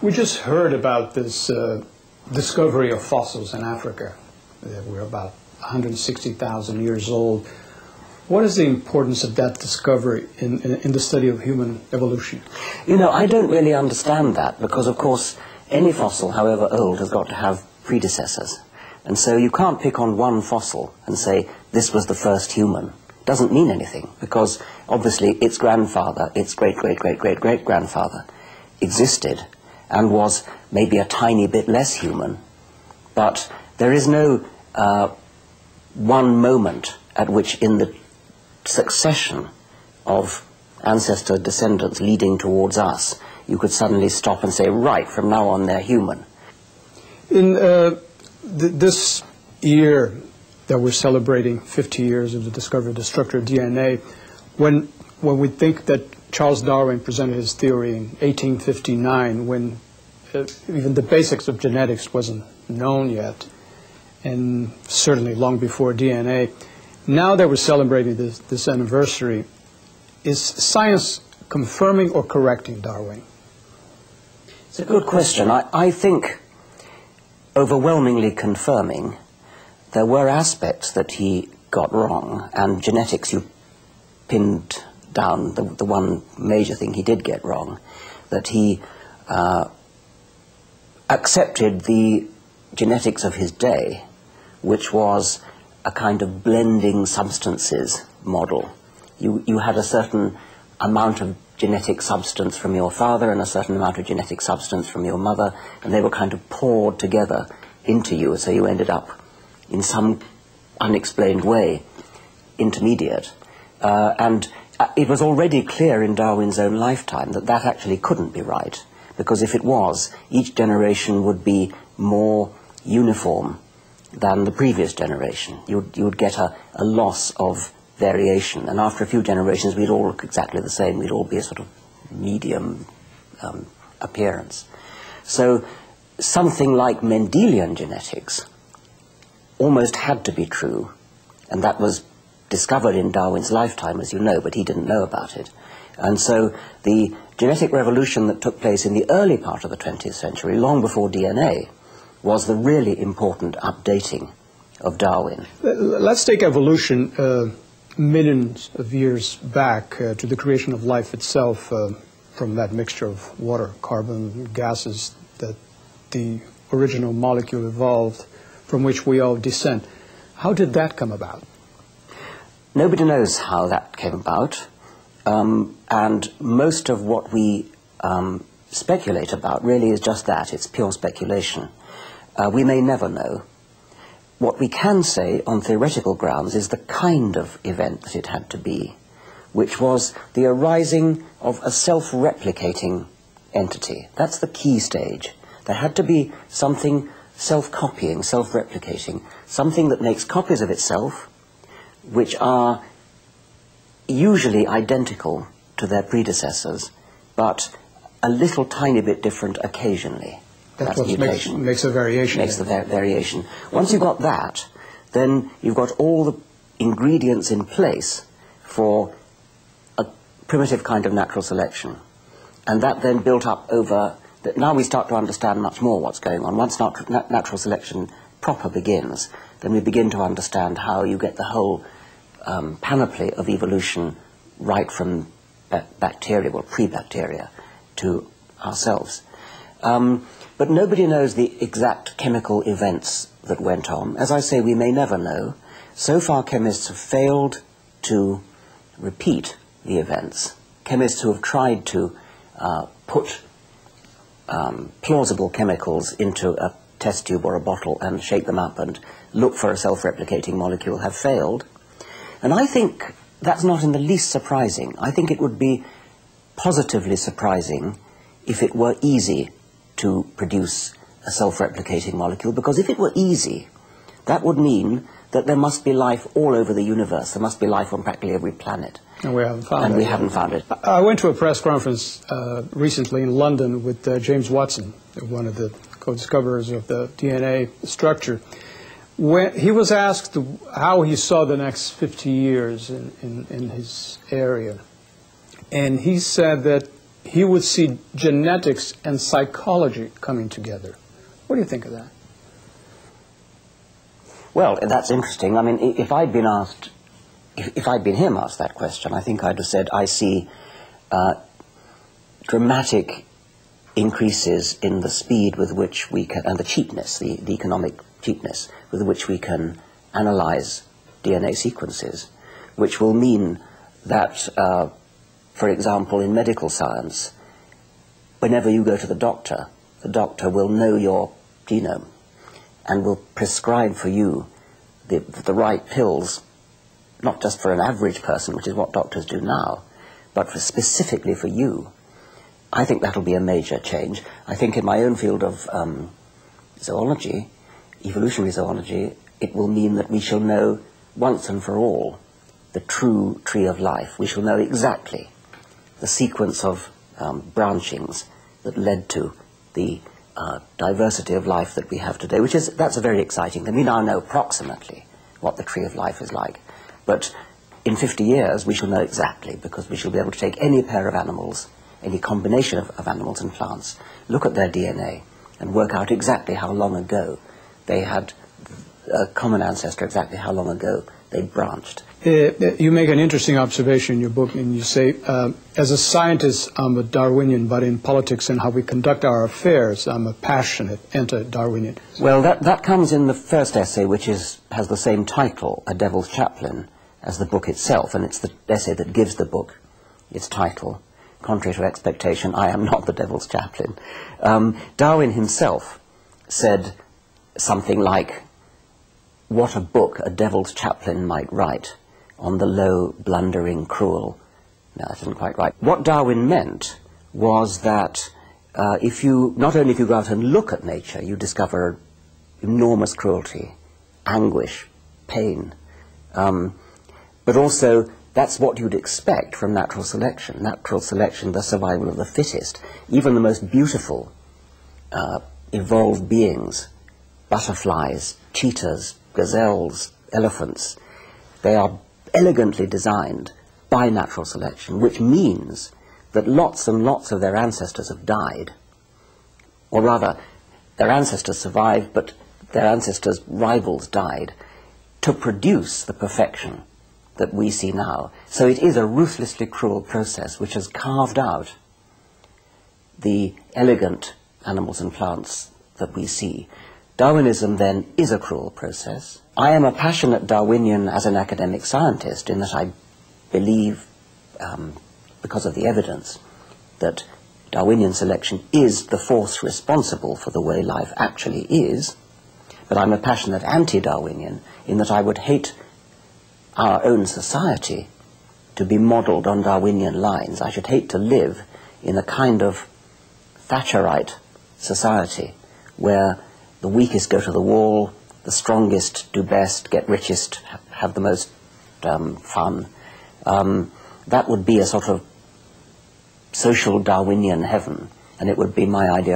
We just heard about this discovery of fossils in Africa. We're about 160,000 years old. What is the importance of that discovery in the study of human evolution? You know, I don't really understand that because, of course, any fossil, however old, has got to have predecessors. And so you can't pick on one fossil and say, this was the first human. It doesn't mean anything because, obviously, its grandfather, its great-great-great-great-great-grandfather existed and was maybe a tiny bit less human. But there is no one moment at which in the succession of ancestor descendants leading towards us, you could suddenly stop and say, right, from now on they're human. In this year that we're celebrating 50 years of the discovery of the structure of DNA, when we think that Charles Darwin presented his theory in 1859, when even the basics of genetics wasn't known yet, and certainly long before DNA, now that we're celebrating this anniversary, is science confirming or correcting Darwin? It's a good question. I think overwhelmingly confirming. There were aspects that he got wrong, and genetics you pinned down the one major thing he did get wrong, that he accepted the genetics of his day, which was a kind of blending substances model. You had a certain amount of genetic substance from your father and a certain amount of genetic substance from your mother, and they were kind of poured together into you, so you ended up in some unexplained way intermediate. And it was already clear in Darwin's own lifetime that that actually couldn't be right, because if it was, each generation would be more uniform than the previous generation. You would get a loss of variation, and after a few generations we'd all look exactly the same. We'd all be a sort of medium appearance. So something like Mendelian genetics almost had to be true, and that was discovered in Darwin's lifetime, as you know, but he didn't know about it. And so the genetic revolution that took place in the early part of the 20th century, long before DNA, was the really important updating of Darwin. Let's take evolution millions of years back to the creation of life itself from that mixture of water, carbon, gases that the original molecule evolved, from which we all descend. How did that come about? Nobody knows how that came about, and most of what we speculate about really is just that. It's pure speculation. We may never know. What we can say on theoretical grounds is the kind of event that it had to be, which was the arising of a self-replicating entity. That's the key stage. There had to be something self-copying, self-replicating, something that makes copies of itself, which are usually identical to their predecessors, but a little tiny bit different occasionally. That's what makes a variation. Makes the variation. Once you've got that, then you've got all the ingredients in place for a primitive kind of natural selection. And that then built up over... Now we start to understand much more what's going on. Once natural selection proper begins, then we begin to understand how you get the whole panoply of evolution right from bacteria, well, pre-bacteria, to ourselves. But nobody knows the exact chemical events that went on. As I say, we may never know. So far, chemists have failed to repeat the events. Chemists who have tried to put plausible chemicals into a test tube or a bottle and shake them up and look for a self-replicating molecule have failed. And I think that's not in the least surprising. I think it would be positively surprising if it were easy to produce a self-replicating molecule, because if it were easy, that would mean that there must be life all over the universe. There must be life on practically every planet. And we haven't found it. And we haven't found it. I went to a press conference recently in London with James Watson, one of the co-discoverers of the DNA structure. When he was asked how he saw the next 50 years in his area, and he said that he would see genetics and psychology coming together. What do you think of that? Well, that's interesting. I mean, if I'd been asked, if I'd been him asked that question, I think I'd have said, I see dramatic increases in the speed with which we can, and the cheapness, the economic cheapness with which we can analyze DNA sequences, which will mean that, for example, in medical science, whenever you go to the doctor will know your genome and will prescribe for you the right pills, not just for an average person, which is what doctors do now, but specifically for you. I think that'll be a major change. I think in my own field of zoology, evolutionary zoology, it will mean that we shall know once and for all the true tree of life. We shall know exactly the sequence of branchings that led to the diversity of life that we have today, that's a very exciting thing. We now know approximately what the tree of life is like. But in 50 years, we shall know exactly, because we shall be able to take any pair of animals, any combination of animals and plants, look at their DNA, and work out exactly how long ago they had a common ancestor, exactly how long ago they branched. You make an interesting observation in your book, and you say, as a scientist, I'm a Darwinian, but in politics and how we conduct our affairs, I'm a passionate anti-Darwinian. Well, that comes in the first essay, which has the same title, A Devil's Chaplain, as the book itself, and it's the essay that gives the book its title. Contrary to expectation, I am not the devil's chaplain. Darwin himself said something like, what a book a devil's chaplain might write on the low, blundering, cruel. No, that isn't quite right. What Darwin meant was that not only if you go out and look at nature, you discover enormous cruelty, anguish, pain, but also that's what you'd expect from natural selection. Natural selection, the survival of the fittest. Even the most beautiful evolved beings, butterflies, cheetahs, gazelles, elephants, they are elegantly designed by natural selection, which means that lots and lots of their ancestors have died. Or rather, their ancestors survived, but their ancestors' rivals died to produce the perfection that we see now. So it is a ruthlessly cruel process which has carved out the elegant animals and plants that we see. Darwinism, then, is a cruel process. I am a passionate Darwinian as an academic scientist, in that I believe, because of the evidence, that Darwinian selection is the force responsible for the way life actually is. But I'm a passionate anti-Darwinian, in that I would hate our own society to be modelled on Darwinian lines. I should hate to live in a kind of Thatcherite society where the weakest go to the wall, the strongest do best, get richest, have the most fun. That would be a sort of social Darwinian heaven, and it would be my idea